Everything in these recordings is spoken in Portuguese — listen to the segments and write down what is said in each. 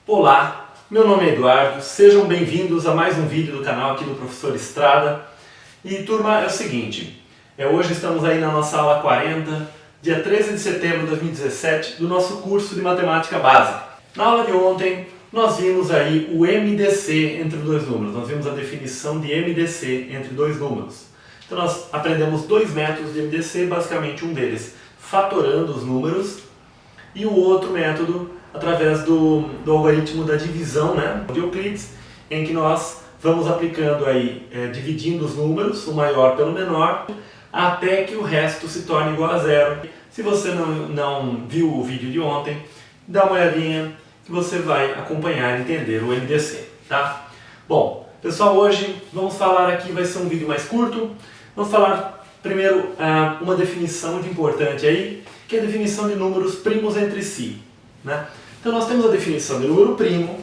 Olá, meu nome é Eduardo, sejam bem-vindos a mais um vídeo do canal aqui do Professor Estrada. E turma, é o seguinte, hoje estamos aí na nossa aula 40, dia 13 de setembro de 2017, do nosso curso de Matemática Básica. Na aula de ontem, nós vimos aí o MDC entre dois números, nós vimos a definição de MDC entre dois números. Então nós aprendemos dois métodos de MDC, basicamente um deles fatorando os números e o outro método através do algoritmo da divisão, de Euclides, em que nós vamos aplicando aí, dividindo os números, o maior pelo menor, até que o resto se torne igual a zero. Se você não viu o vídeo de ontem, dá uma olhadinha que você vai acompanhar e entender o MDC, tá? Bom, pessoal, hoje vamos falar aqui, vai ser um vídeo mais curto, vamos falar primeiro uma definição muito importante aí, que é a definição de números primos entre si, né? Então nós temos a definição de número primo,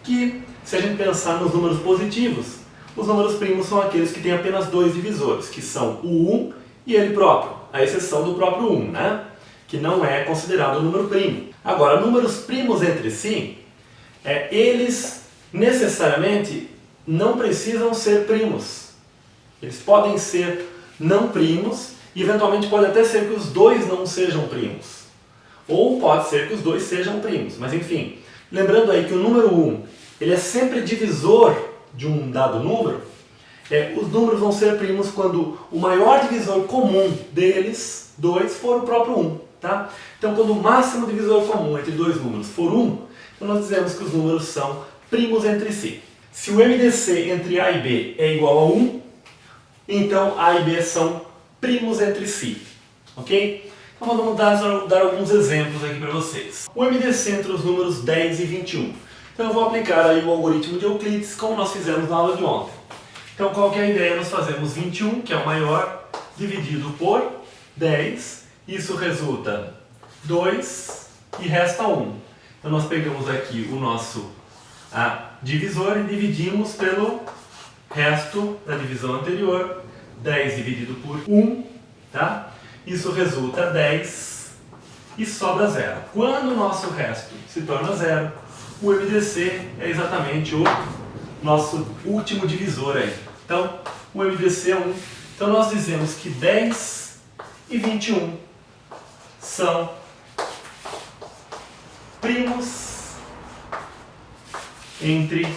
que se a gente pensar nos números positivos, os números primos são aqueles que têm apenas dois divisores, que são o 1 e ele próprio, a exceção do próprio 1, né? Que não é considerado um número primo. Agora, números primos entre si, eles necessariamente não precisam ser primos. Eles podem ser não primos e eventualmente pode até ser que os dois não sejam primos. Ou pode ser que os dois sejam primos, mas enfim. Lembrando aí que o número 1, ele é sempre divisor de um dado número, os números vão ser primos quando o maior divisor comum deles, 2, for o próprio 1. Tá? Então quando o máximo divisor comum entre dois números for 1, então nós dizemos que os números são primos entre si. Se o MDC entre A e B é igual a 1, então A e B são primos entre si. Ok? Então vamos dar alguns exemplos aqui para vocês. O MDC entre os números 10 e 21. Então eu vou aplicar aí o algoritmo de Euclides, como nós fizemos na aula de ontem. Então qual que é a ideia? Nós fazemos 21, que é o maior, dividido por 10. Isso resulta 2 e resta 1. Então nós pegamos aqui o nosso divisor e dividimos pelo resto da divisão anterior. 10 dividido por 1, tá? Isso resulta 10 e sobra 0. Quando o nosso resto se torna 0, o MDC é exatamente o nosso último divisor aí. Então, o MDC é 1. Então nós dizemos que 10 e 21 são primos entre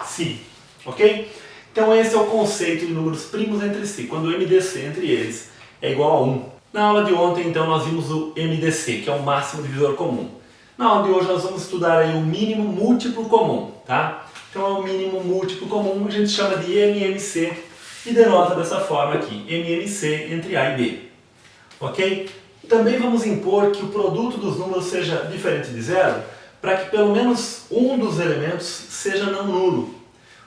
si. Ok? Então esse é o conceito de números primos entre si, quando o MDC entre eles é igual a 1. Na aula de ontem, então, nós vimos o MDC, que é o máximo divisor comum. Na aula de hoje nós vamos estudar aí o mínimo múltiplo comum, tá? Então é o mínimo múltiplo comum, a gente chama de MMC e denota dessa forma aqui, MMC entre A e B. Ok? Também vamos impor que o produto dos números seja diferente de zero, para que pelo menos um dos elementos seja não nulo.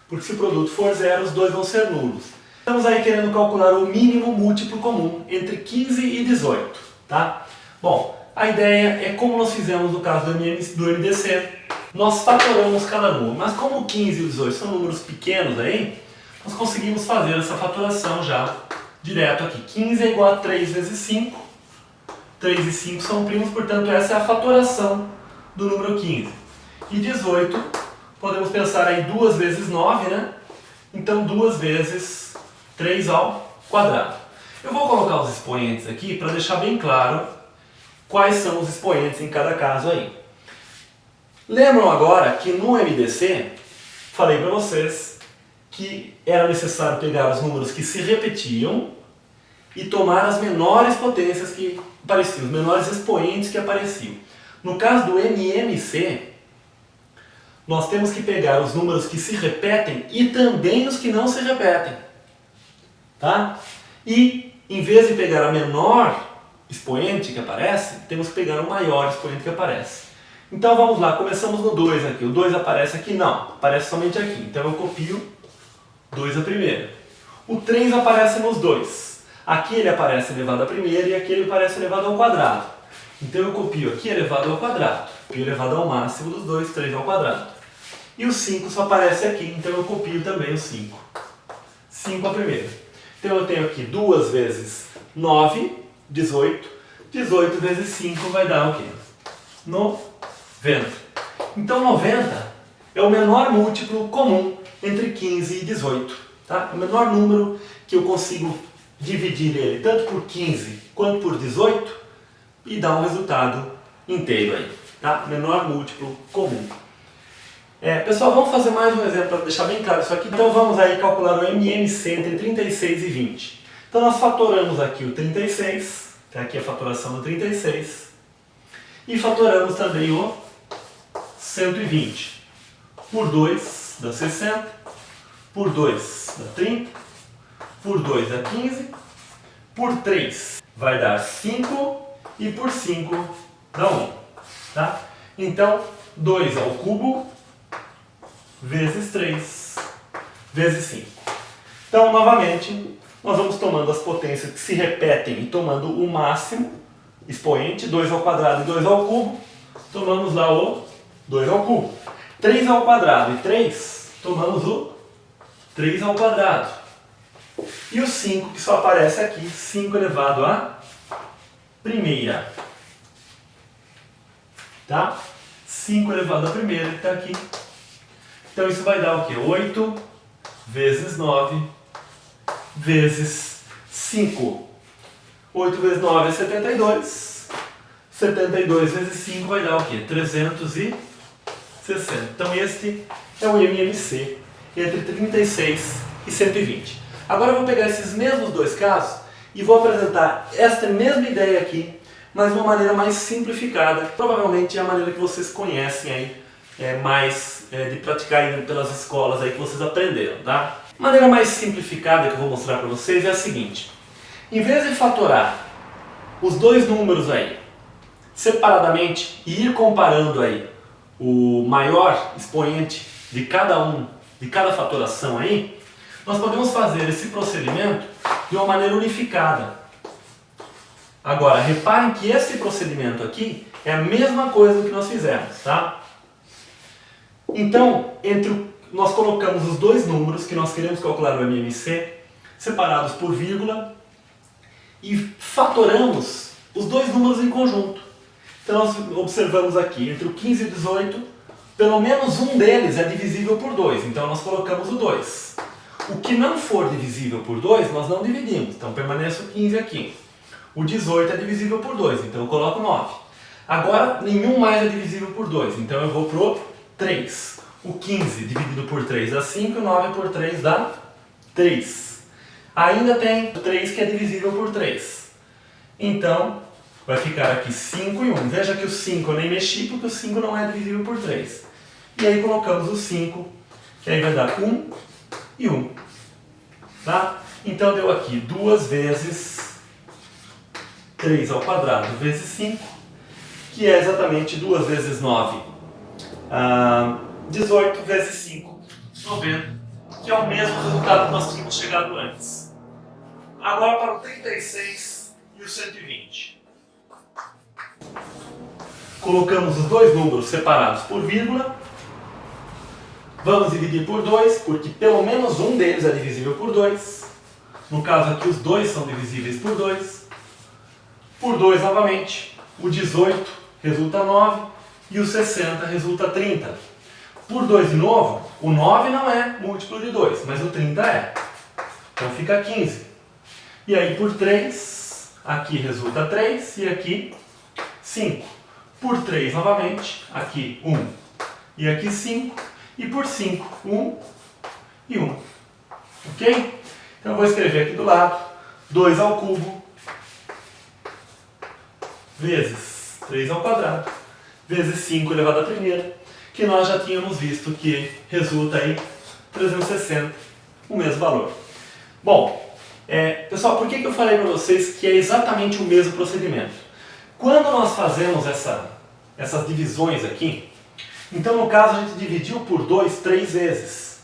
Porque se o produto for zero, os dois vão ser nulos. Estamos aí querendo calcular o mínimo múltiplo comum entre 15 e 18, tá? Bom, a ideia é como nós fizemos no caso do MDC, nós fatoramos cada número, mas como o 15 e o 18 são números pequenos aí, nós conseguimos fazer essa fatoração já direto aqui. 15 é igual a 3 vezes 5, 3 e 5 são primos, portanto essa é a fatoração do número 15. E 18, podemos pensar aí 2 vezes 9, né? Então 2 vezes 3 ao quadrado. Eu vou colocar os expoentes aqui para deixar bem claro quais são os expoentes em cada caso aí. Lembram agora que no MDC, falei para vocês que era necessário pegar os números que se repetiam e tomar as menores potências que apareciam, os menores expoentes que apareciam. No caso do MMC, nós temos que pegar os números que se repetem e também os que não se repetem. Tá? E, em vez de pegar a menor expoente que aparece, temos que pegar o maior expoente que aparece. Então vamos lá, começamos no 2 aqui. O 2 aparece aqui? Não, aparece somente aqui. Então eu copio 2 a primeira. O 3 aparece nos dois. Aqui ele aparece elevado à primeira e aqui ele aparece elevado ao quadrado. Então eu copio aqui elevado ao quadrado. Copio elevado ao máximo dos dois, 3 ao quadrado. E o 5 só aparece aqui, então eu copio também o 5. 5 a primeira. Então eu tenho aqui 2 vezes 9, 18. 18 vezes 5 vai dar o quê? No Vendo? Então 90 é o menor múltiplo comum entre 15 e 18. Tá? O menor número que eu consigo dividir ele tanto por 15 quanto por 18 e dar um resultado inteiro aí. Tá? Menor múltiplo comum. Pessoal, vamos fazer mais um exemplo para deixar bem claro isso aqui. Então vamos aí calcular o MMC entre 36 e 20. Então nós fatoramos aqui o 36, tá? Aqui a fatoração do 36, e fatoramos também o 120. Por 2 dá 60, por 2 dá 30, por 2 dá 15, por 3 vai dar 5 e por 5 dá 1. Tá? Então 2 ao cubo vezes 3 vezes 5. Então novamente nós vamos tomando as potências que se repetem e tomando o máximo expoente, 2 ao quadrado e 2 ao cubo, tomamos lá o 2 ao cubo. 3 ao quadrado e 3, tomamos o 3 ao quadrado. E o 5 que só aparece aqui, 5 elevado à primeira. Tá? 5 elevado à primeira que está aqui. Então isso vai dar o quê? 8 vezes 9 vezes 5. 8 vezes 9 é 72. 72 vezes 5 vai dar o quê? 360. Então este é o MMC entre 36 e 120. Agora eu vou pegar esses mesmos dois casos e vou apresentar esta mesma ideia aqui, mas de uma maneira mais simplificada. Provavelmente é a maneira que vocês conhecem aí, de praticar aí pelas escolas aí que vocês aprenderam, tá? A maneira mais simplificada que eu vou mostrar para vocês é a seguinte. Em vez de fatorar os dois números aí separadamente e ir comparando aí o maior expoente de cada fatoração aí, nós podemos fazer esse procedimento de uma maneira unificada. Agora, reparem que esse procedimento aqui é a mesma coisa que nós fizemos, tá? Então, nós colocamos os dois números que nós queremos calcular no MMC, separados por vírgula, e fatoramos os dois números em conjunto. Então nós observamos aqui, entre o 15 e o 18, pelo menos um deles é divisível por 2, então nós colocamos o 2. O que não for divisível por 2, nós não dividimos, então permanece o 15 aqui. O 18 é divisível por 2, então eu coloco 9. Agora, nenhum mais é divisível por 2, então eu vou pro 3. O 15 dividido por 3 dá 5, e 9 por 3 dá 3. Ainda tem o 3 que é divisível por 3. Então, vai ficar aqui 5 e 1. Veja que o 5 eu nem mexi, porque o 5 não é divisível por 3. E aí colocamos o 5, que aí vai dar 1 e 1. Tá? Então deu aqui 2 vezes 3 ao quadrado vezes 5, que é exatamente 2 vezes 9. 18 vezes 5, 90, que é o mesmo resultado que nós tínhamos chegado antes. Agora para o 36 e o 120. Colocamos os dois números separados por vírgula. Vamos dividir por 2, porque pelo menos um deles é divisível por 2. No caso aqui os dois são divisíveis por 2. Por 2 novamente. O 18 resulta 9 e o 60 resulta 30. Por 2 de novo, o 9 não é múltiplo de 2, mas o 30 é. Então fica 15. E aí por 3, aqui resulta 3 e aqui 5. Por 3 novamente, aqui 1 e aqui 5. E por 5, 1 e 1. Ok? Então eu vou escrever aqui do lado 2 ao cubo vezes 3 ao quadrado vezes 5 elevado à primeira, que nós já tínhamos visto que resulta aí 360, o mesmo valor. Bom, pessoal, por que eu falei para vocês que é exatamente o mesmo procedimento? Quando nós fazemos essas divisões aqui, então no caso a gente dividiu por 2 3 vezes,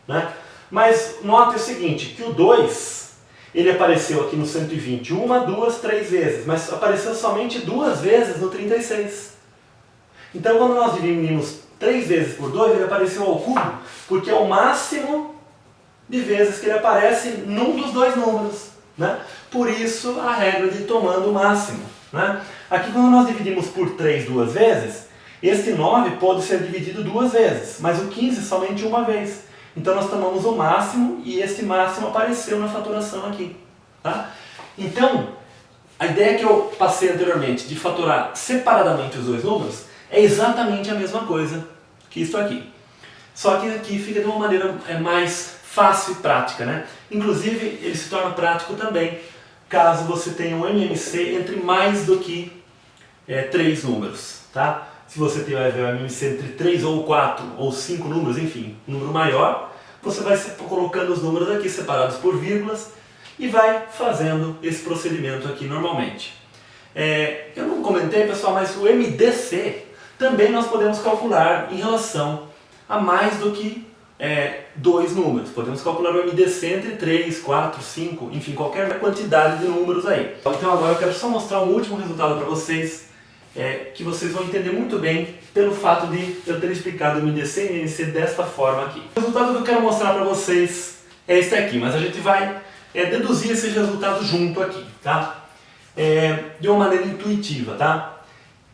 né? Mas note o seguinte, que o 2, ele apareceu aqui no 120 1, 2, 3 vezes, mas apareceu somente 2 vezes no 36. Então quando nós dividimos 3 vezes por 2, ele apareceu ao cubo, porque é o máximo de vezes que ele aparece num dos dois números, né? Por isso a regra de tomando o máximo, né? Aqui quando nós dividimos por 3 duas vezes, Este 9 pode ser dividido duas vezes, mas o 15 somente uma vez. Então nós tomamos o máximo e este máximo apareceu na fatoração aqui. Tá? Então, a ideia que eu passei anteriormente de fatorar separadamente os dois números é exatamente a mesma coisa que isso aqui. Só que aqui fica de uma maneira mais fácil e prática, né? Inclusive, ele se torna prático também caso você tenha um MMC entre mais do que 3 números, tá? Se você tiver um MMC entre 3 ou 4 ou 5 números, enfim, um número maior, você vai colocando os números aqui separados por vírgulas e vai fazendo esse procedimento aqui normalmente. Eu não comentei, pessoal, mas o MDC também nós podemos calcular em relação a mais do que 2 números. Podemos calcular o MDC entre 3, 4, 5, enfim, qualquer quantidade de números aí. Então agora eu quero só mostrar um último resultado para vocês, que vocês vão entender muito bem pelo fato de eu ter explicado o MDC e MMC desta forma aqui. O resultado que eu quero mostrar para vocês é este aqui, mas a gente vai deduzir esse resultado junto aqui, tá? De uma maneira intuitiva, tá?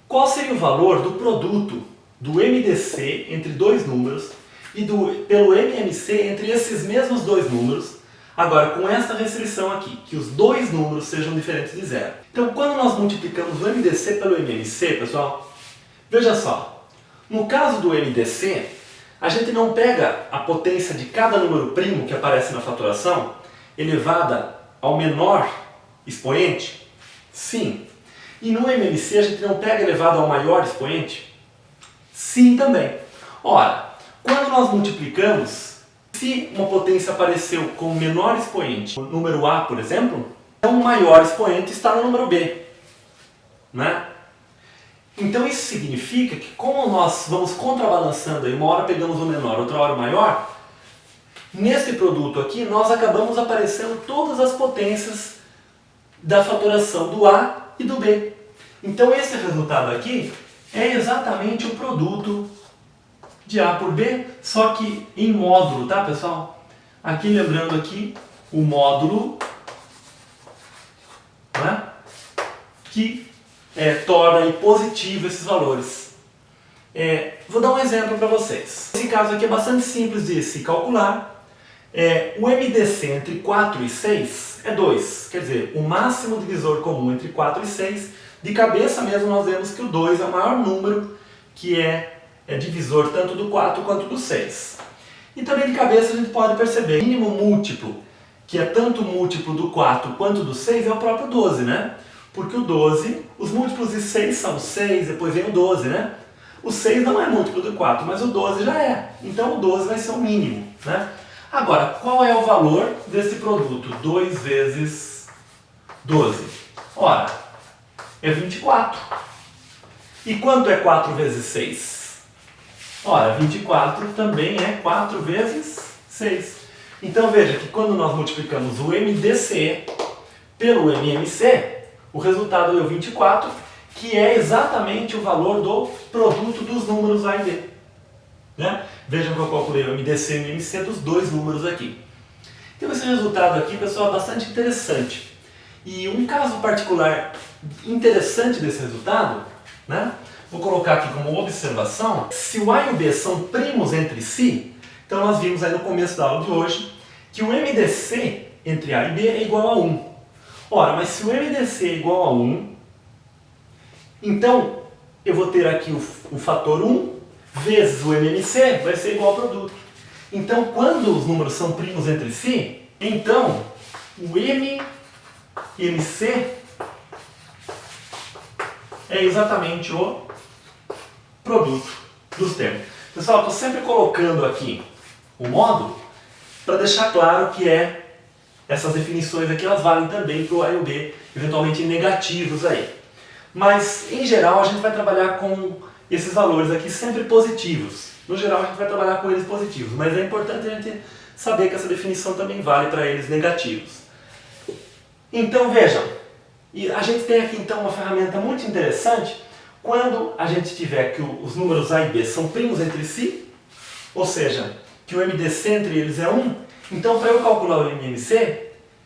Qual seria o valor do produto do MDC entre dois números e pelo MMC entre esses mesmos dois números, agora com essa restrição aqui, que os dois números sejam diferentes de zero. Então, quando nós multiplicamos o MDC pelo MMC, pessoal, veja só, no caso do MDC, a gente não pega a potência de cada número primo que aparece na fatoração elevada ao menor expoente? Sim. E no MMC a gente não pega elevado ao maior expoente? Sim também. Ora, quando nós multiplicamos, se uma potência apareceu com o menor expoente, o número A, por exemplo, então o maior expoente está no número B, né? Então isso significa que como nós vamos contrabalançando, aí uma hora pegamos o menor, outra hora o maior, nesse produto aqui nós acabamos aparecendo todas as potências da fatoração do A e do B. Então esse resultado aqui é exatamente o produto de A por B, só que em módulo, tá, pessoal? Aqui lembrando aqui o módulo, né, que torna aí positivo esses valores. Vou dar um exemplo para vocês. Esse caso aqui é bastante simples de se calcular. O MDC entre 4 e 6 é 2, quer dizer, o máximo divisor comum entre 4 e 6, de cabeça mesmo nós vemos que o 2 é o maior número que é divisor tanto do 4 quanto do 6. E também de cabeça a gente pode perceber que o mínimo múltiplo, que é tanto múltiplo do 4 quanto do 6, é o próprio 12, né? Porque o 12, os múltiplos de 6 são 6, depois vem o 12, né? O 6 não é múltiplo do 4, mas o 12 já é. Então o 12 vai ser o mínimo, né? Agora, qual é o valor desse produto? 2 vezes 12. Ora, é 24. E quanto é 4 vezes 6? Ora, 24 também é 4 vezes 6. Então veja que quando nós multiplicamos o MDC pelo MMC, o resultado deu 24, que é exatamente o valor do produto dos números A e B. Né? Vejam que eu calculei o MDC e o MMC dos dois números aqui. Então esse resultado aqui, pessoal, é bastante interessante. E um caso particular interessante desse resultado, né? Vou colocar aqui como observação, se o A e o B são primos entre si, então nós vimos aí no começo da aula de hoje que o MDC entre A e B é igual a 1. Ora, mas se o MDC é igual a 1, então eu vou ter aqui o fator 1 vezes o MMC vai ser igual ao produto. Então, quando os números são primos entre si, então o MMC é exatamente o produto dos termos. Pessoal, estou sempre colocando aqui o módulo para deixar claro que essas definições aqui elas valem também para o A e o B, eventualmente negativos aí. Mas, em geral, a gente vai trabalhar com esses valores aqui sempre positivos. No geral, a gente vai trabalhar com eles positivos, mas é importante a gente saber que essa definição também vale para eles negativos. Então, vejam, a gente tem aqui então uma ferramenta muito interessante quando a gente tiver que os números A e B são primos entre si, ou seja, que o MDC entre eles é 1, então para eu calcular o MMC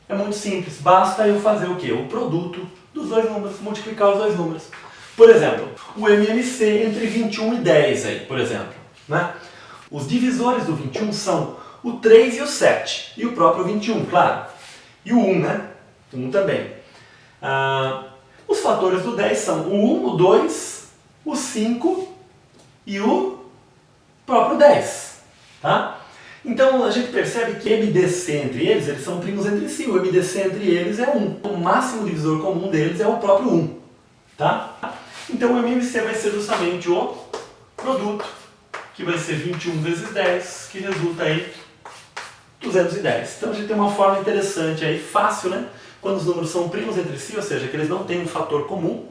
é muito simples, basta eu fazer o quê? O produto dos dois números, multiplicar os dois números. Por exemplo, o MMC entre 21 e 10 aí, por exemplo, né? Os divisores do 21 são o 3 e o 7, e o próprio 21, claro. E o 1, né? O 1 também. Os fatores do 10 são o 1, o 2, o 5 e o próprio 10, tá? Então a gente percebe que MDC entre eles são primos entre si. O MDC entre eles é 1. O máximo divisor comum deles é o próprio 1, tá? Então o MMC vai ser justamente o produto, que vai ser 21 vezes 10, que resulta aí 210. Então a gente tem uma forma interessante aí, fácil, né? Quando os números são primos entre si, ou seja, que eles não têm um fator comum.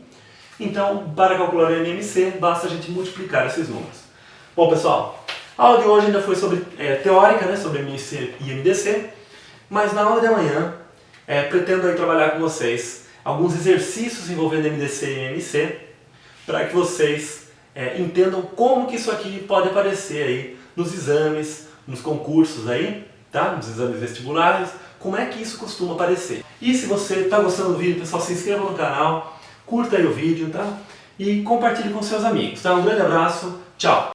Então, para calcular o MMC, basta a gente multiplicar esses números. Bom, pessoal, a aula de hoje ainda foi sobre teórica, né, sobre MMC e MDC, mas na aula de amanhã pretendo aí trabalhar com vocês alguns exercícios envolvendo MDC e MMC, para que vocês entendam como que isso aqui pode aparecer aí nos exames, nos concursos aí, tá? Nos exames vestibulares, como é que isso costuma aparecer. E se você está gostando do vídeo, pessoal, se inscreva no canal, curta aí o vídeo, tá? E compartilhe com seus amigos, tá? Um grande abraço, tchau!